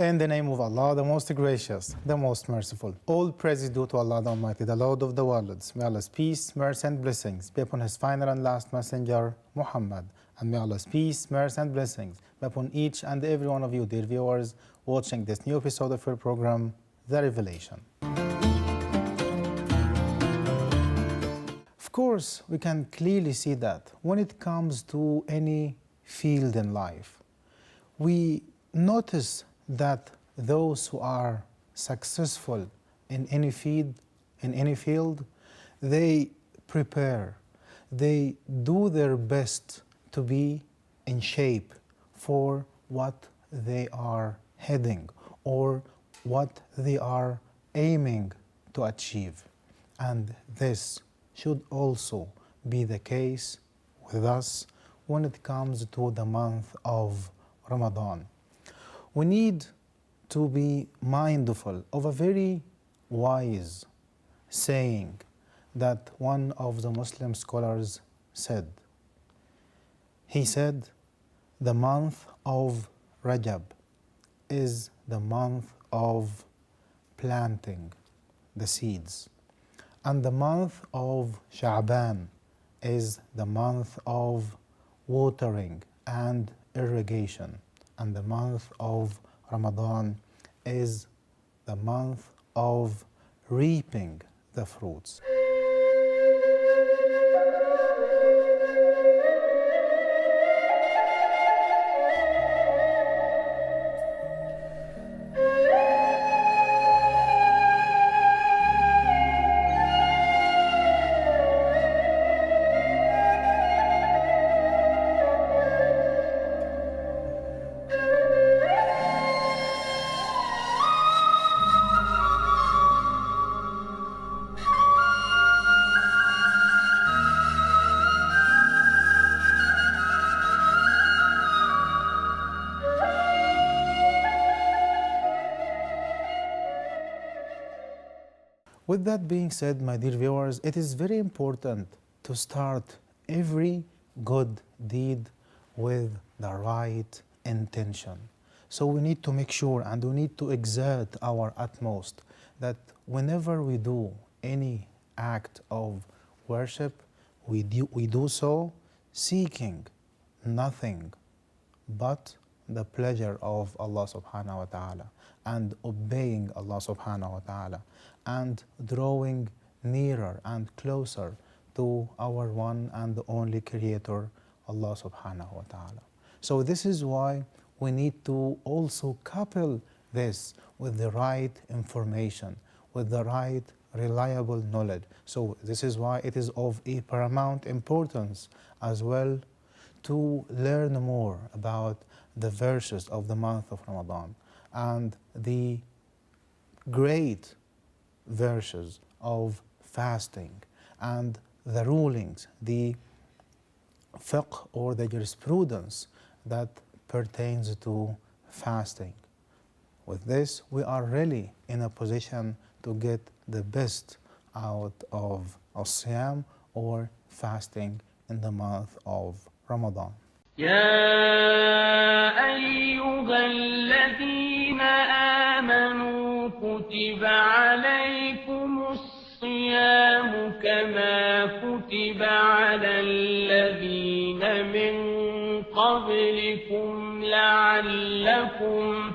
In the name of Allah, the most gracious, the most merciful. All praise is due to Allah the Almighty, the Lord of the worlds. May Allah's peace, mercy and blessings be upon His final and last messenger, Muhammad. And may Allah's peace, mercy and blessings be upon each and every one of you, dear viewers, watching this new episode of your program, The Revelation. Of course, we can clearly see that when it comes to any field in life, we notice that those who are successful in any field, they prepare, they do their best to be in shape for what they are heading or what they are aiming to achieve. And this should also be the case with us when it comes to the month of Ramadan. We need to be mindful of a very wise saying that one of the Muslim scholars said. He said, the month of Rajab is the month of planting the seeds, and the month of Sha'ban is the month of watering and irrigation, and the month of Ramadan is the month of reaping the fruits. With that being said, my dear viewers, it is very important to start every good deed with the right intention. So we need to make sure and we need to exert our utmost that whenever we do any act of worship, we do so seeking nothing but the pleasure of Allah subhanahu wa ta'ala and obeying Allah subhanahu wa ta'ala and drawing nearer and closer to our one and only Creator, Allah subhanahu wa ta'ala. So this is why we need to also couple this with the right information, with the right reliable knowledge. So this is why it is of a paramount importance as well to learn more about the verses of the month of Ramadan and the great verses of fasting and the rulings, the fiqh or the jurisprudence that pertains to fasting. With this, we are really in a position to get the best out of as-siyam or fasting in the month of Ramadan. يا أيها الذين آمنوا كتب عليكم الصيام كما كتب على الذين من قبلكم لعلكم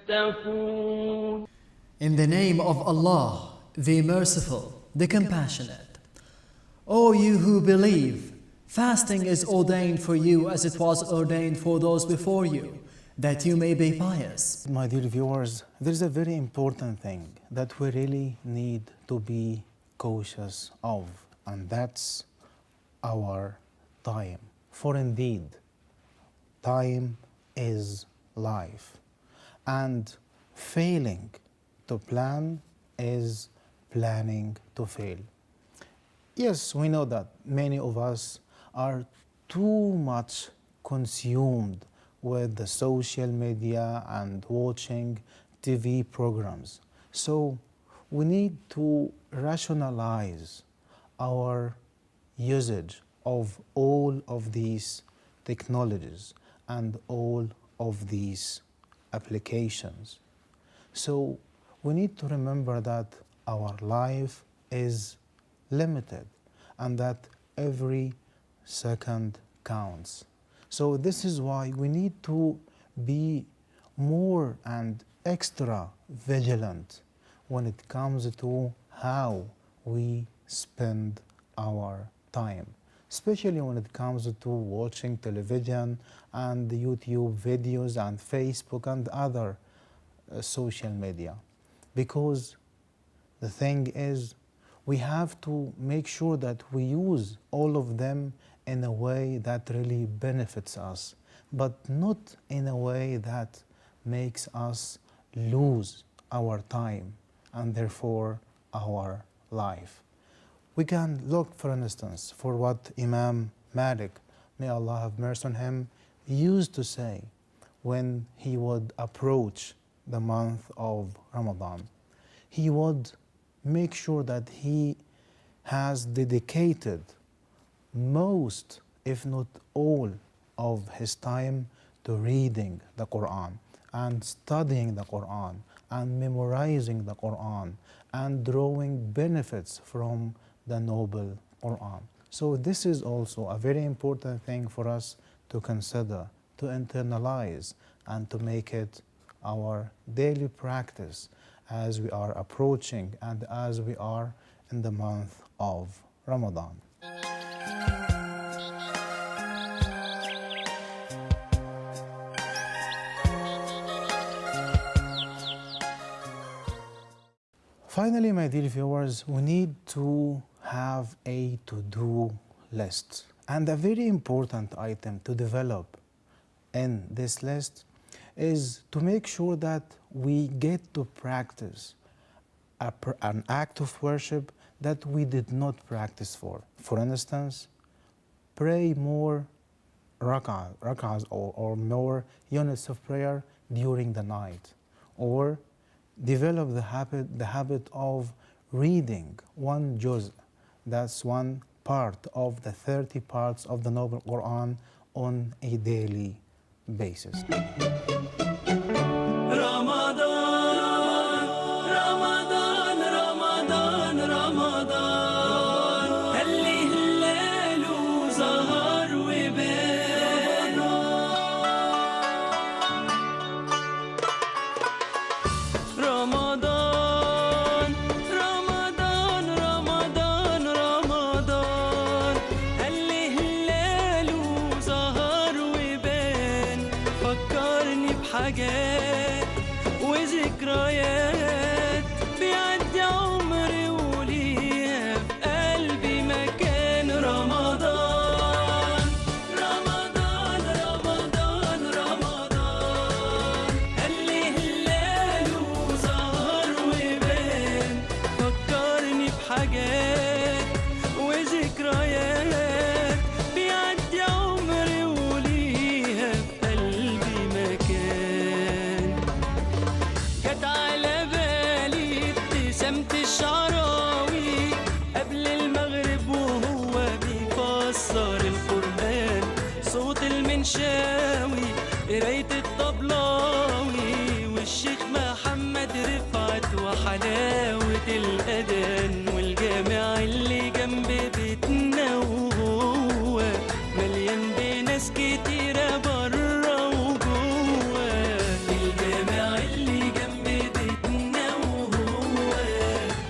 تتقون. In the name of Allah, the Merciful, the Compassionate. O you who believe, fasting is ordained for you as it was ordained for those before you, that you may be pious. My dear viewers, there's a very important thing that we really need to be cautious of, and that's our time. For indeed, time is life, and failing to plan is planning to fail. Yes, we know that many of us are too much consumed with the social media and watching TV programs. So we need to rationalize our usage of all of these technologies and all of these applications. So we need to remember that our life is limited and that every second counts. So this is why we need to be more and extra vigilant when it comes to how we spend our time, especially when it comes to watching television and YouTube videos and Facebook and other social media. Because the thing is, we have to make sure that we use all of them in a way that really benefits us, but not in a way that makes us lose our time and therefore our life. We can look, for instance, for what Imam Malik, may Allah have mercy on him, used to say when he would approach the month of Ramadan. He would make sure that he has dedicated most, if not all, of his time to reading the Quran and studying the Quran and memorizing the Quran and drawing benefits from the noble Quran. So this is also a very important thing for us to consider, to internalize, and to make it our daily practice as we are approaching and as we are in the month of Ramadan. Finally, my dear viewers, we need to have a to-do list. And a very important item to develop in this list is to make sure that we get to practice an act of worship that we did not practice for. For instance, pray more rak'ahs or more units of prayer during the night, or develop the habit of reading one juz, that's one part of the 30 parts of the Noble Quran, on a daily basis. حاجات وذكريات بيعدي عمري وليها في قلبي مكان. رمضان رمضان رمضان رمضان اللي هلاله ظهر وبان، فكرني بحاجات وذكريات بيعدي عمري وليها في قلبي مكان. جت على بالي ابتسامة الشعراوي قبل المغرب وهو بيفسر القرآن، صوت المنشاوي قراية الطبلاوي والشيخ محمد رفعت وحلاوة الأذان، والجامع اللي جنب بيتنا وهو مليان بناس كتيرة برا وجوه. الجامع اللي جنب بيتنا وهو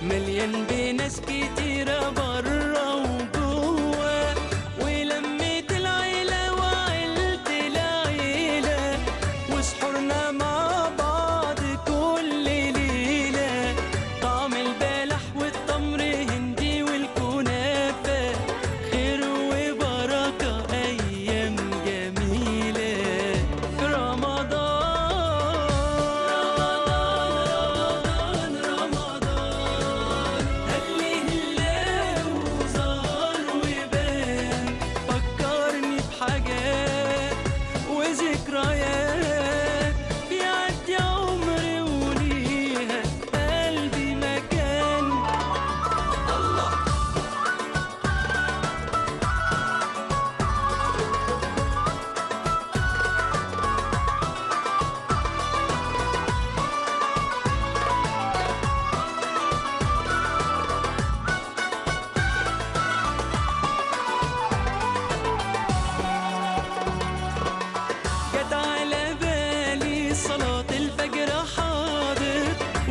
مليان بناس كتيرة برا وجوه، ولمة العيلة وعيلة العيلة وسحورنا مع بعض كل ليلة، طعم البلح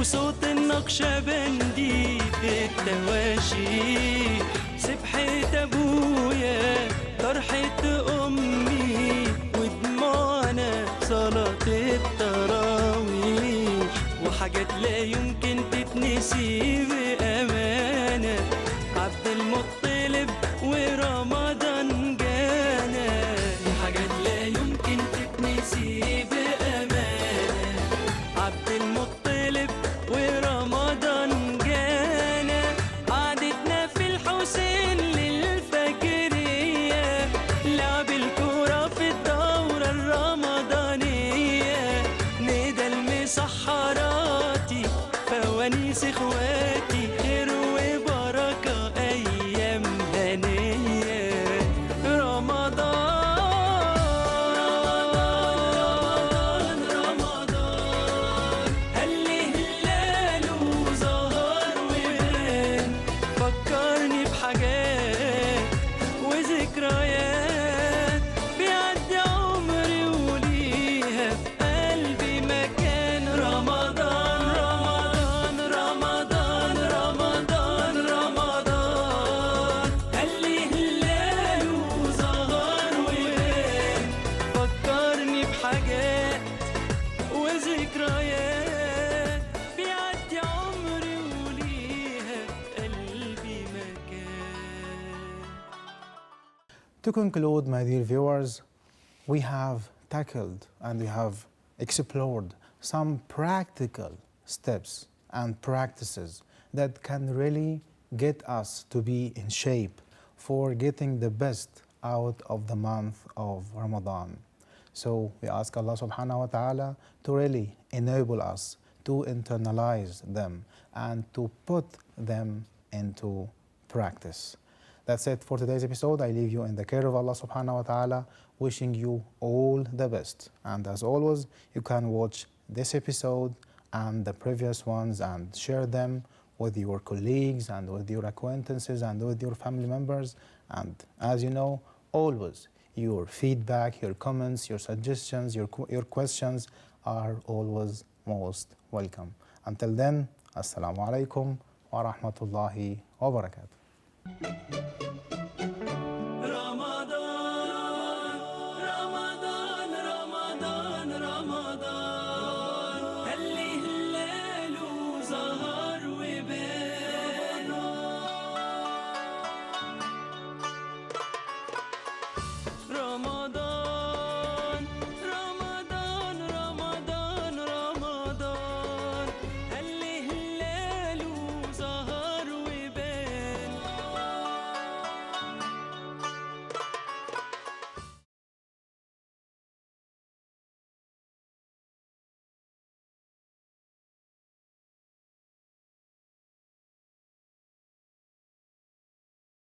وصوت النقشبندي في التواشي، سبحة أبويا طرحة أمي ودموعنا صلاة التراويح، وحاجات لا يمكن تتنسي بأمانة، عبد المطلب ورمضان جانا، دي حاجات لا يمكن تتنسي بأمانة، عبد المطلب ورمضان جانا، قعدتنا في الحسين للفجرية، لعب الكورة في الدورة الرمضانية، ندى المسحراتي فوانيس اخواتي، خير وبركة أيام هنية، رمضان هلي هلاله وظهر وبان، فكرني بحاجات وذكريات، بيعدي عمري وليها في قلبي مكان، رمضان رمضان رمضان رمضان هلي هلاله وظهر وبان، فكرني بحاجات وذكريات، بيعدي عمري وليها في قلبي مكان. To conclude, my dear viewers, we have tackled and we have explored some practical steps and practices that can really get us to be in shape for getting the best out of the month of Ramadan. So we ask Allah subhanahu wa ta'ala to really enable us to internalize them and to put them into practice. That's it for today's episode. I leave you in the care of Allah subhanahu wa ta'ala, wishing you all the best. And as always, you can watch this episode and the previous ones and share them with your colleagues and with your acquaintances and with your family members. And as you know, always your feedback, your comments, your suggestions, your questions are always most welcome. Until then, Assalamu alaikum wa rahmatullahi wa barakatuh.